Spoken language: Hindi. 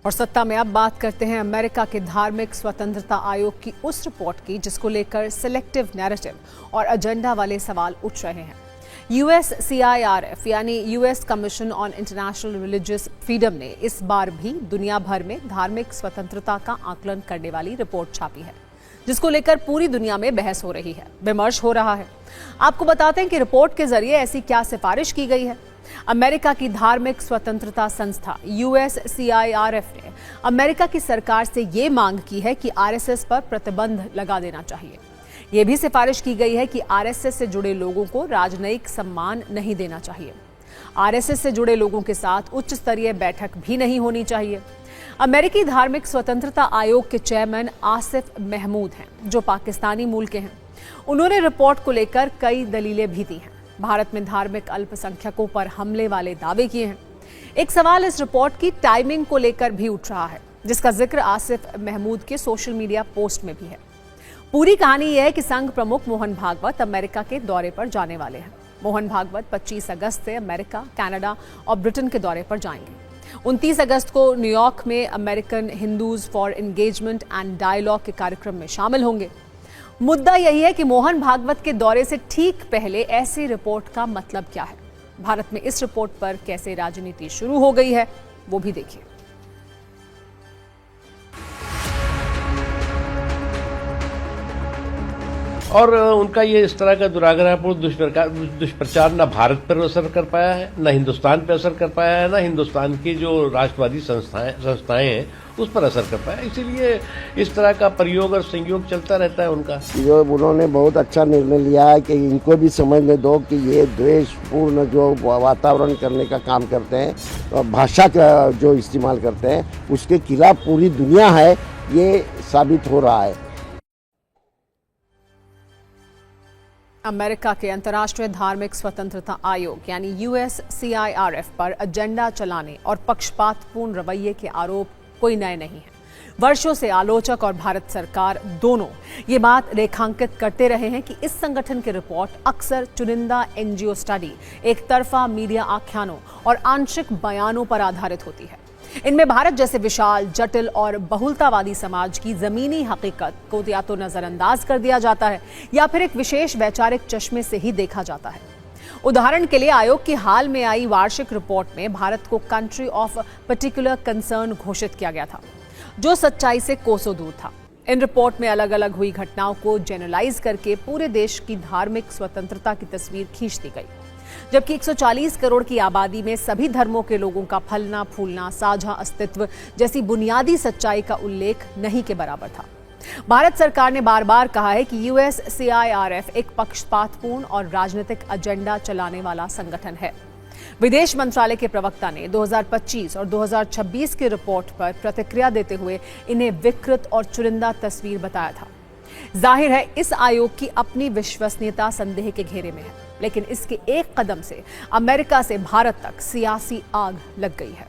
और सत्ता में अब बात करते हैं अमेरिका के धार्मिक स्वतंत्रता आयोग की उस रिपोर्ट की जिसको लेकर सिलेक्टिव नैरेटिव और एजेंडा वाले सवाल उठ रहे हैं। USCIRF यानी US commission on international religious freedom ने इस बार भी दुनिया भर में धार्मिक स्वतंत्रता का आकलन करने वाली रिपोर्ट छापी है, जिसको लेकर पूरी दुनिया में बहस हो रही है, विमर्श हो रहा है। आपको बताते हैं कि रिपोर्ट के जरिए ऐसी क्या सिफारिश की गई है। अमेरिका की धार्मिक स्वतंत्रता संस्था USCIRF ने अमेरिका की सरकार से ये मांग की है कि RSS पर प्रतिबंध लगा देना चाहिए। ये भी सिफारिश की गई है कि RSS से जुड़े लोगों को राजनयिक सम्मान नहीं देना चाहिए। RSS से जुड़े लोगों के साथ उच्च स्तरीय बैठक भी नहीं होनी चाहिए। अमेरिकी धार्मिक स्वतंत्रता आयोग के चेयरमैन आसिफ महमूद हैं, जो पाकिस्तानी मूल के हैं। उन्होंने रिपोर्ट को लेकर कई दलीलें भी दी हैं। भारत में धार्मिक अल्पसंख्यकों पर हमले वाले दावे किए हैं। एक सवाल इस रिपोर्ट की टाइमिंग को लेकर भी उठ रहा है, जिसका जिक्र आसिफ महमूद के सोशल मीडिया पोस्ट में भी है। पूरी कहानी यह है कि संघ प्रमुख मोहन भागवत अमेरिका के दौरे पर जाने वाले हैं। मोहन भागवत 25 अगस्त से अमेरिका, कनाडा और ब्रिटेन के दौरे पर जाएंगे। 29 अगस्त को न्यूयॉर्क में American Hindus for engagement and dialogue के कार्यक्रम में शामिल होंगे। मुद्दा यही है कि मोहन भागवत के दौरे से ठीक पहले ऐसी रिपोर्ट का मतलब क्या है। भारत में इस रिपोर्ट पर कैसे राजनीति शुरू हो गई है, वो भी देखिए। और उनका ये इस तरह का दुराग्रहपूर्ण दुष्प्रचार न भारत पर असर कर पाया है, न हिंदुस्तान पर असर कर पाया है, न हिंदुस्तान की जो राष्ट्रवादी संस्थाएं हैं उस पर असर कर पाया। इसीलिए इस तरह का प्रयोग और संयोग चलता रहता है उनका। जो उन्होंने बहुत अच्छा निर्णय लिया है कि इनको भी समझने दो कि ये द्वेषपूर्ण जो वातावरण करने का काम करते हैं, भाषा का जो इस्तेमाल करते हैं, उसके खिलाफ पूरी दुनिया है, ये साबित हो रहा है। अमेरिका के अंतर्राष्ट्रीय धार्मिक स्वतंत्रता आयोग यानी USCIRF पर एजेंडा चलाने और पक्षपातपूर्ण रवैये के आरोप कोई नए नहीं है। वर्षों से आलोचक और भारत सरकार दोनों ये बात रेखांकित करते रहे हैं कि इस संगठन की रिपोर्ट अक्सर चुनिंदा NGO स्टडी, एक तरफा मीडिया आख्यानों और आंशिक बयानों पर आधारित होती है। इनमें भारत जैसे विशाल, जटिल और बहुलतावादी समाज की जमीनी हकीकत को या तो नजरअंदाज कर दिया जाता है या फिर एक विशेष वैचारिक चश्मे से ही देखा जाता है। उदाहरण के लिए आयोग की हाल में आई वार्षिक रिपोर्ट में भारत को कंट्री ऑफ पर्टिकुलर कंसर्न घोषित किया गया था, जो सच्चाई से कोसों दूर था। इन रिपोर्ट में अलग अलग हुई घटनाओं को जनरलाइज करके पूरे देश की धार्मिक स्वतंत्रता की तस्वीर खींच दी गई, जबकि 140 करोड़ की आबादी में सभी धर्मों के लोगों का फलना फूलना, साझा अस्तित्व जैसी बुनियादी सच्चाई का उल्लेख नहीं के बराबर था। भारत सरकार ने बार बार कहा है कि USCIRF एक पक्षपातपूर्ण और राजनीतिक एजेंडा चलाने वाला संगठन है। विदेश मंत्रालय के प्रवक्ता ने 2025 और 2026 की रिपोर्ट पर प्रतिक्रिया देते हुए इन्हें विकृत और चुनिंदा तस्वीर बताया था। जाहिर है इस आयोग की अपनी विश्वसनीयता संदेह के घेरे में है, लेकिन इसके एक कदम से अमेरिका से भारत तक सियासी आग लग गई है।